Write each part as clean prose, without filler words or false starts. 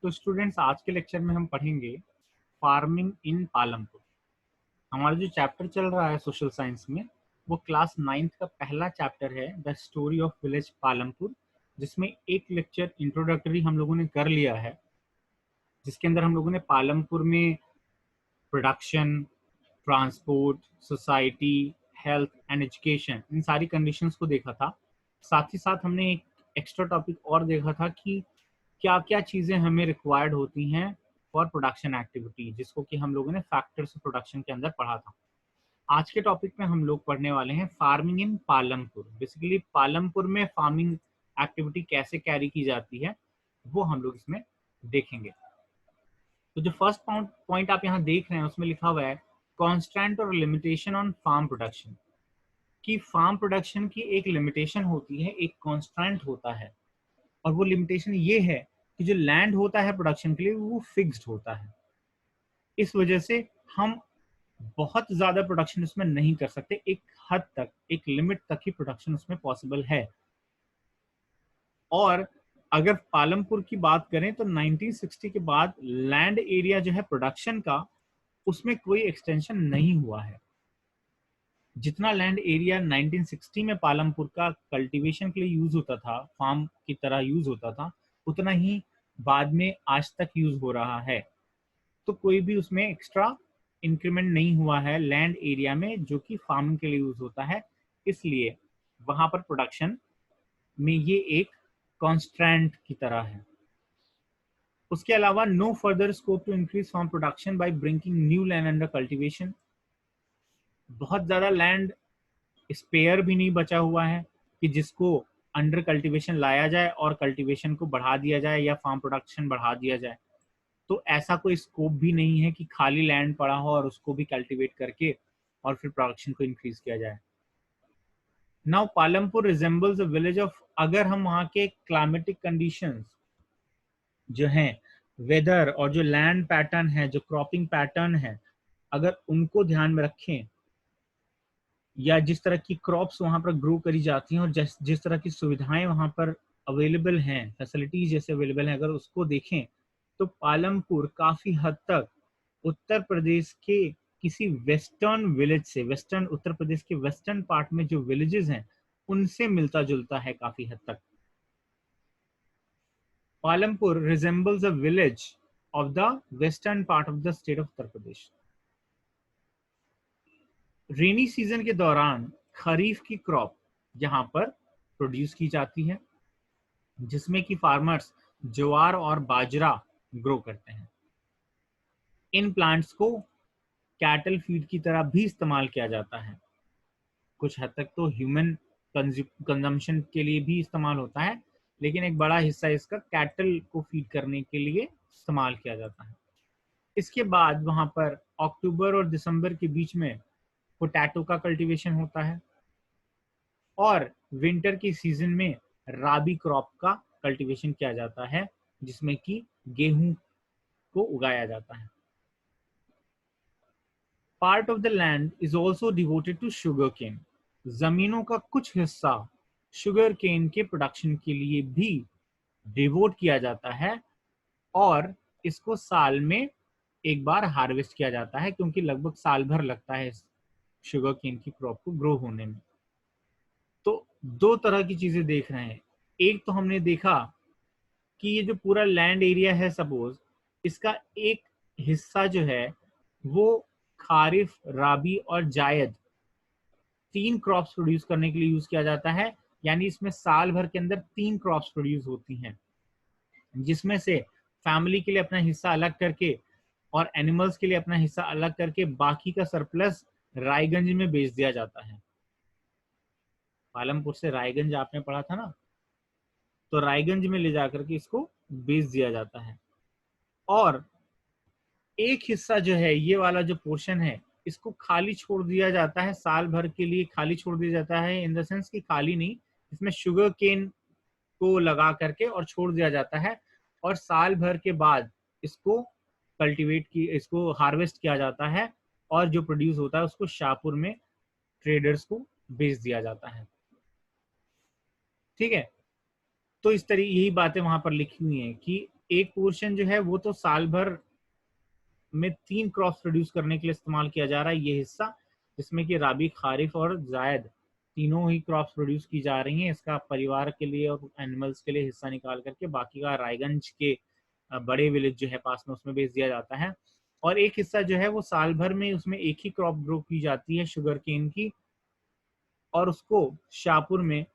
तो स्टूडेंट्स, आज के लेक्चर में हम पढ़ेंगे फार्मिंग इन पालमपुर। हमारा जो चैप्टर चल रहा है सोशल साइंस में, वो क्लास 9th का पहला चैप्टर है, the story of village Palampur, जिसमें एक लेक्चर इंट्रोडक्टरी हम लोगों ने कर लिया है, जिसके अंदर हम लोगों ने पालमपुर में production, transport, society, health and education, इन सारी कंडीशंस को देखा था। साथ ही साथ हमने एक एक्स्ट्रा टॉपिक और देखा था कि क्या क्या चीज़ें हमें रिक्वायर्ड होती हैं फॉर प्रोडक्शन एक्टिविटी, जिसको कि हम लोगों ने फैक्टर्स ऑफ प्रोडक्शन के अंदर पढ़ा था। आज के टॉपिक में हम लोग पढ़ने वाले हैं farming in Palampur. Basically Palampur में फार्मिंग एक्टिविटी कैसे कैरी की जाती है, वो हम लोग इसमें देखेंगे। तो जो फर्स्ट पॉइंट आप यहाँ देख रहे हैं, उसमें लिखा हुआ है कॉन्स्टेंट और लिमिटेशन ऑन फार्म प्रोडक्शन। कि फार्म प्रोडक्शन की एक लिमिटेशन होती है, एक कॉन्स्टेंट होता है, और वो लिमिटेशन ये है कि जो लैंड होता है प्रोडक्शन के लिए वो फिक्स्ड होता है। इस वजह से हम बहुत ज्यादा प्रोडक्शन उसमें नहीं कर सकते। एक हद तक, एक लिमिट तक ही प्रोडक्शन उसमें पॉसिबल है। और अगर पालमपुर की बात करें तो 1960 के बाद लैंड एरिया जो है प्रोडक्शन का, उसमें कोई एक्सटेंशन नहीं हुआ है। जितना लैंड एरिया 1960 में पालमपुर का कल्टीवेशन के लिए यूज होता था, फार्म की तरह यूज होता था, उतना ही बाद में आज तक यूज हो रहा है। तो कोई भी उसमें एक्स्ट्रा इंक्रीमेंट नहीं हुआ है लैंड एरिया में, जो कि फार्मिंग के लिए यूज होता है। इसलिए वहां पर प्रोडक्शन में ये एक कॉन्स्टेंट की तरह है। उसके अलावा no further scope to increase farm production by bringing new land under cultivation. बहुत ज्यादा लैंड स्पेयर भी नहीं बचा हुआ है कि जिसको अंडर कल्टीवेशन लाया जाए और कल्टीवेशन को बढ़ा दिया जाए या फार्म प्रोडक्शन बढ़ा दिया जाए। तो ऐसा कोई स्कोप भी नहीं है कि खाली लैंड पड़ा हो और उसको भी कल्टीवेट करके और फिर प्रोडक्शन को इंक्रीज किया जाए। Now Palampur resembles a village of, अगर हम वहाँ के क्लाइमेटिक कंडीशंस जो हैं, वेदर और जो लैंड पैटर्न है, जो क्रॉपिंग पैटर्न है, अगर उनको ध्यान में रखें, या जिस तरह की क्रॉप्स वहाँ पर ग्रो करी जाती हैं और जिस तरह की सुविधाएं वहाँ पर अवेलेबल हैं, फैसिलिटीज जैसे अवेलेबल हैं, अगर उसको देखें तो पालमपुर काफी हद तक उत्तर प्रदेश के किसी वेस्टर्न विलेज से, वेस्टर्न उत्तर प्रदेश के वेस्टर्न पार्ट में जो विलेजेस हैं, उनसे मिलता जुलता है काफी हद तक। Palampur resembles a village of the western part of the state of Uttar Pradesh. Rainy season के दौरान खरीफ की क्रॉप यहाँ पर प्रोड्यूस की जाती है, जिसमें कि फार्मर्स ज्वार और बाजरा ग्रो करते हैं। इन प्लांट्स को कैटल फीड की तरह भी इस्तेमाल किया जाता है। कुछ हद तक तो ह्यूमन कंजम्पशन के लिए भी इस्तेमाल होता है, लेकिन एक बड़ा हिस्सा इसका कैटल को फीड करने के लिए इस्तेमाल किया जाता है। इसके बाद वहां पर अक्टूबर और दिसंबर के बीच में पोटैटो का कल्टीवेशन होता है, और विंटर की सीजन में राबी क्रॉप का कल्टीवेशन किया जाता है, जिसमें कि गेहूं को उगाया जाता है। Part of the land is also devoted to sugar cane. जमीनों का कुछ हिस्सा शुगर केन के प्रोडक्शन के लिए भी डिवोट किया जाता है, और इसको साल में एक बार हार्वेस्ट किया जाता है, क्योंकि लगभग साल भर लगता है शुगर केन की क्रॉप को ग्रो होने में। तो दो तरह की चीजें देख रहे हैं। एक तो हमने देखा कि ये जो पूरा लैंड एरिया है, सपोज इसका एक हिस्सा जो है वो खारिफ, राबी और जायद, तीन क्रॉप्स प्रोड्यूस करने के लिए यूज किया जाता है। यानी इसमें साल भर के अंदर तीन क्रॉप्स प्रोड्यूस होती हैं, जिसमें से फैमिली के लिए अपना हिस्सा अलग करके और एनिमल्स के लिए अपना हिस्सा अलग करके बाकी का सरप्लस रायगंज में बेच दिया जाता है। पालमपुर से रायगंज आपने पढ़ा था ना, तो रायगंज में ले जाकर के इसको बेच दिया जाता है। और एक हिस्सा जो है, ये वाला जो पोर्शन है, इसको खाली छोड़ दिया जाता है, साल भर के लिए खाली छोड़ दिया जाता है। इन द सेंस कि खाली नहीं, इसमें शुगर केन को लगा करके और छोड़ दिया जाता है, और साल भर के बाद इसको इसको हार्वेस्ट किया जाता है, और जो प्रोड्यूस होता है उसको शाहपुर में ट्रेडर्स को बेच दिया जाता है। ठीक है, तो इस तरह यही बातें वहां पर लिखी हुई हैं कि एक पोर्शन जो है वो तो साल भर में 3 क्रॉप्स प्रोड्यूस करने के लिए इस्तेमाल किया जा रहा है, ये हिस्सा, जिसमें कि राबी, खारिफ और जायद तीनों ही क्रॉप्स प्रोड्यूस की जा रही हैं। इसका परिवार के लिए और एनिमल्स के लिए हिस्सा निकाल करके बाकी का रायगंज के बड़े विलेज जो है पास में, उसमें बेच दिया जाता है। और एक हिस्सा जो है वो साल भर में उसमें एक ही क्रॉप ग्रो की जाती है, शुगर केन की, और उसको शाहपुर में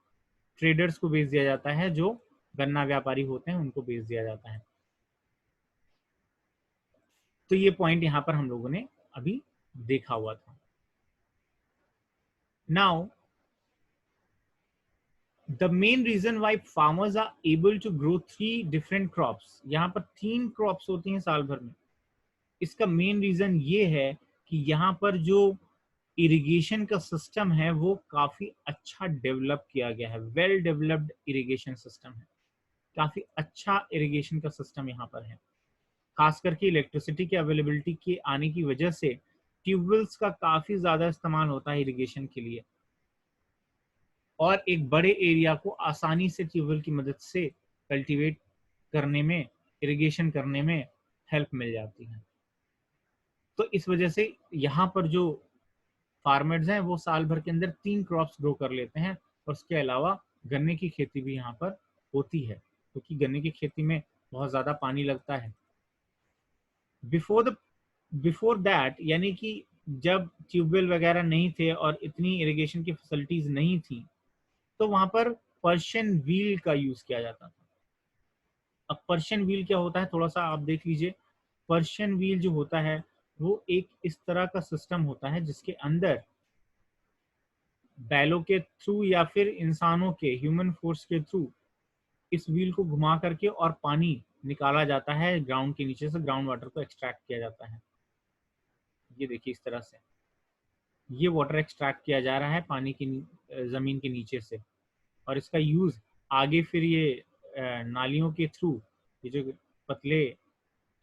ट्रेडर्स को बेच दिया जाता है, जो गन्ना व्यापारी होते हैं उनको बेच दिया जाता है। तो ये पॉइंट यहाँ पर हम लोगों ने अभी देखा हुआ था। Now the main reason why farmers are able to grow 3 different crops, यहाँ पर 3 क्रॉप्स होती हैं साल भर में। इसका मेन रीजन ये है कि यहाँ पर जो इरिगेशन का सिस्टम है वो काफी अच्छा डेवलप किया गया है, वेल डेवलप्ड इरिगेशन सिस्टम है, काफी अच्छा इरिगेशन का सिस्टम यहाँ पर है। खास करके इलेक्ट्रिसिटी की अवेलेबिलिटी के आने की वजह से ट्यूबवेल्स का काफी ज्यादा इस्तेमाल होता है इरिगेशन के लिए, और एक बड़े एरिया को आसानी से ट्यूबवेल की मदद से कल्टीवेट करने में, इरिगेशन करने में हेल्प मिल जाती है। तो इस वजह से यहाँ पर जो फार्मर्स हैं वो साल भर के अंदर 3 क्रॉप्स ग्रो कर लेते हैं, और उसके अलावा गन्ने की खेती भी यहाँ पर होती है, क्योंकि गन्ने की खेती में बहुत ज़्यादा पानी लगता है। बिफोर दैट, यानी कि जब ट्यूबवेल वगैरह नहीं थे और इतनी इरिगेशन की फैसिलिटीज नहीं थी, तो वहां पर पर्शियन व्हील का यूज किया जाता था। अब पर्शियन व्हील क्या होता है, थोड़ा सा आप देख लीजिए। पर्शियन व्हील जो होता है वो एक इस तरह का सिस्टम होता है जिसके अंदर बैलों के थ्रू या फिर इंसानों के, ह्यूमन फोर्स के थ्रू इस व्हील को घुमा करके और पानी निकाला जाता है ग्राउंड के नीचे से, ग्राउंड वाटर को एक्सट्रैक्ट किया जाता है। ये देखिए इस तरह से ये वाटर एक्सट्रैक्ट किया जा रहा है पानी की जमीन के नीचे से, और इसका यूज आगे फिर ये नालियों के थ्रू, ये जो पतले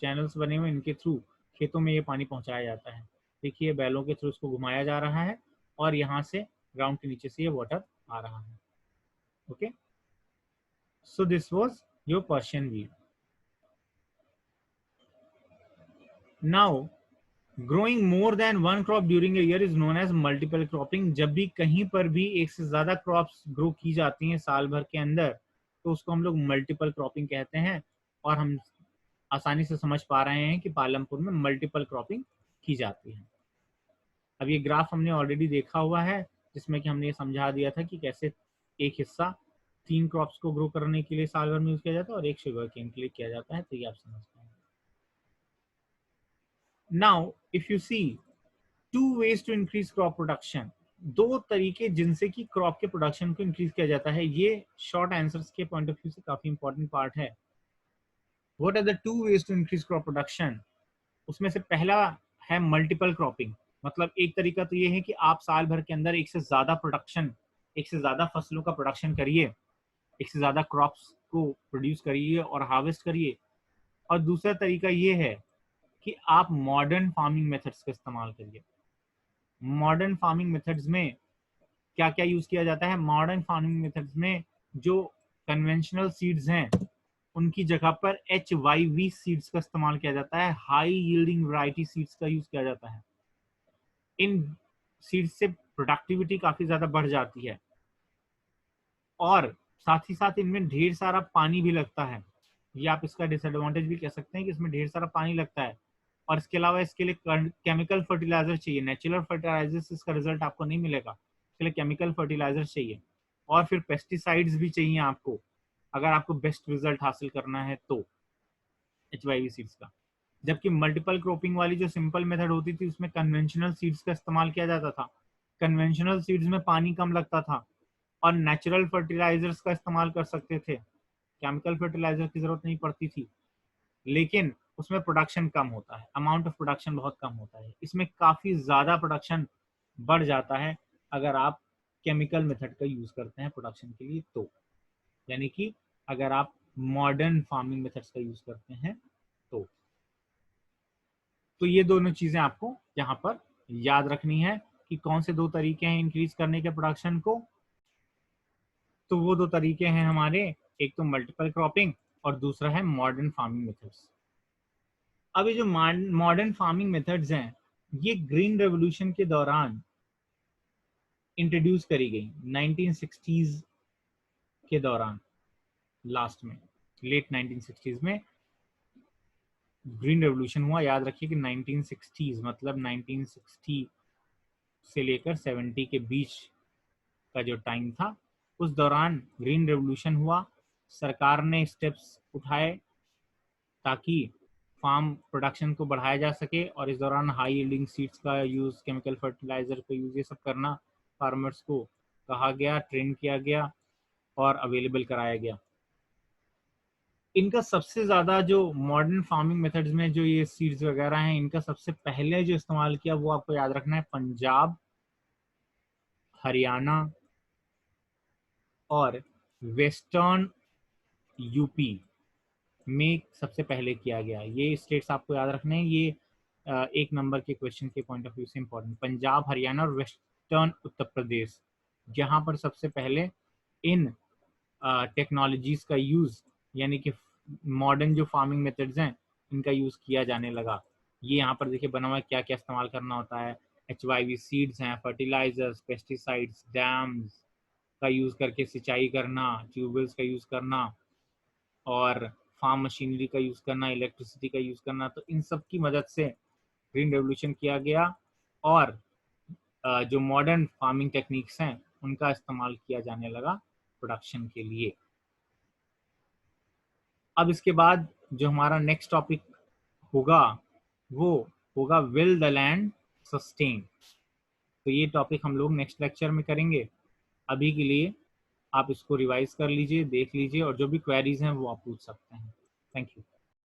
चैनल्स बने हुए इनके थ्रू खेतों में ये पानी पहुंचाया जाता है। देखिए बैलों के थ्रू इसको घुमाया जा रहा है और यहाँ से ग्राउंड के नीचे से ये वाटर आ रहा है। Okay, so this was your Persian wheel. Now growing more than one crop during a year is known as multiple cropping. जब भी कहीं पर भी एक से ज्यादा क्रॉप्स ग्रो की जाती हैं साल भर के अंदर, तो उसको हम लोग मल्टीपल क्रॉपिंग कहते हैं। और हम आसानी से समझ पा रहे हैं कि पालमपुर में मल्टीपल क्रॉपिंग की जाती है। अब ये ग्राफ हमने ऑलरेडी देखा हुआ है, जिसमें कि हमने ये समझा दिया था कि कैसे एक हिस्सा 3 क्रॉप्स को ग्रो करने के लिए साल भर में यूज किया जाता है और एक शुगर केन के लिए किया जाता है। तो ये आप समझ पाएंगे। Now if you see 2 ways to increase crop production, 2 तरीके जिनसे कि क्रॉप के प्रोडक्शन को इंक्रीज किया जाता है। ये शॉर्ट आंसर्स के पॉइंट ऑफ व्यू से काफी इंपॉर्टेंट पार्ट है। What are the 2 ways to increase crop production? उसमें से पहला है मल्टीपल क्रॉपिंग। मतलब एक तरीका तो ये है कि आप साल भर के अंदर एक से ज्यादा प्रोडक्शन, एक से ज्यादा फसलों का प्रोडक्शन करिए, एक से ज्यादा क्रॉप्स को प्रोड्यूस करिए और हार्वेस्ट करिए। और दूसरा तरीका ये है कि आप मॉडर्न फार्मिंग मेथड्स का इस्तेमाल करिए। मॉडर्न फार्मिंग मेथड्स में क्या क्या यूज किया जाता है? मॉडर्न फार्मिंग मेथड्स में जो कन्वेंशनल सीड्स हैं उनकी जगह पर HYV सीड्स का इस्तेमाल किया जाता है, हाई यील्डिंग वैरायटी सीड्स का यूज किया जाता है। इन सीड्स से प्रोडक्टिविटी काफी ज्यादा बढ़ जाती है और साथ ही साथ इनमें ढेर सारा पानी भी लगता है। ये आप इसका डिसएडवांटेज भी कह सकते हैं कि इसमें ढेर सारा पानी लगता है। और इसके अलावा इसके लिए केमिकल फर्टिलाइजर चाहिए। नेचुरल फर्टिलाइजर से इसका रिजल्ट आपको नहीं मिलेगा, इसके लिए केमिकल फर्टिलाइजर चाहिए और फिर पेस्टिसाइड्स भी चाहिए आपको, अगर आपको बेस्ट रिजल्ट हासिल करना है तो HYV सीड्स का। जबकि मल्टीपल क्रॉपिंग वाली जो सिंपल मेथड होती थी उसमें कन्वेंशनल सीड्स का इस्तेमाल किया जाता था। कन्वेंशनल सीड्स में पानी कम लगता था और नेचुरल फर्टिलाइजर्स का इस्तेमाल कर सकते थे, केमिकल फर्टिलाइजर की जरूरत नहीं पड़ती थी, लेकिन उसमें प्रोडक्शन कम होता है, अमाउंट ऑफ प्रोडक्शन बहुत कम होता है। इसमें काफी ज्यादा प्रोडक्शन बढ़ जाता है अगर आप केमिकल मेथड का यूज करते हैं प्रोडक्शन के लिए। तो यानी कि अगर आप मॉडर्न फार्मिंग मेथड्स का यूज करते हैं तो ये दोनों चीजें आपको यहाँ पर याद रखनी है कि कौन से 2 तरीके हैं इंक्रीज करने के प्रोडक्शन को। तो वो 2 तरीके हैं हमारे, एक तो मल्टीपल क्रॉपिंग और दूसरा है मॉडर्न फार्मिंग मेथड्स। अब ये जो मॉडर्न फार्मिंग मेथड्स हैं ये ग्रीन रेवोल्यूशन के दौरान इंट्रोड्यूस करी गई 1960s के दौरान, लास्ट में लेट 1960s में ग्रीन रेवोल्यूशन हुआ। याद रखिए कि 1960s मतलब 1960 से लेकर 70 के बीच का जो टाइम था, उस दौरान ग्रीन रेवोल्यूशन हुआ। सरकार ने स्टेप्स उठाए ताकि फार्म प्रोडक्शन को बढ़ाया जा सके, और इस दौरान हाई यील्डिंग सीड्स का यूज़, केमिकल फर्टिलाइजर का यूज़, ये सब करना फार्मर्स को कहा गया, ट्रेन किया गया और अवेलेबल कराया गया। इनका सबसे ज़्यादा जो मॉडर्न फार्मिंग मेथड्स में जो ये सीड्स वगैरह हैं, इनका सबसे पहले जो इस्तेमाल किया वो आपको याद रखना है, पंजाब, हरियाणा और वेस्टर्न यूपी में सबसे पहले किया गया। ये स्टेट्स आपको याद रखने हैं, ये एक नंबर के क्वेश्चन के पॉइंट ऑफ व्यू से इंपॉर्टेंट। पंजाब, हरियाणा और वेस्टर्न उत्तर प्रदेश, जहाँ पर सबसे पहले इन टेक्नोलॉजीज का यूज़, यानी कि मॉडर्न जो फार्मिंग मेथड्स हैं इनका यूज़ किया जाने लगा। ये यहाँ पर देखिए बना हुआ है क्या क्या इस्तेमाल करना होता है। HYV सीड्स हैं, फर्टिलाइजर्स, पेस्टिसाइड्स, डैम्स का यूज़ करके सिंचाई करना, ट्यूबवेल्स का यूज़ करना और फार्म मशीनरी का यूज़ करना, इलेक्ट्रिसिटी का यूज़ करना। तो इन सब की मदद से ग्रीन रेवोल्यूशन किया गया और जो मॉडर्न फार्मिंग टेक्निक्स हैं उनका इस्तेमाल किया जाने लगा प्रोडक्शन के लिए। अब इसके बाद जो हमारा नेक्स्ट टॉपिक होगा वो होगा विल द लैंड सस्टेन। तो ये टॉपिक हम लोग नेक्स्ट लेक्चर में करेंगे। अभी के लिए आप इसको रिवाइज कर लीजिए, देख लीजिए, और जो भी क्वेरीज हैं वो आप पूछ सकते हैं। Thank you.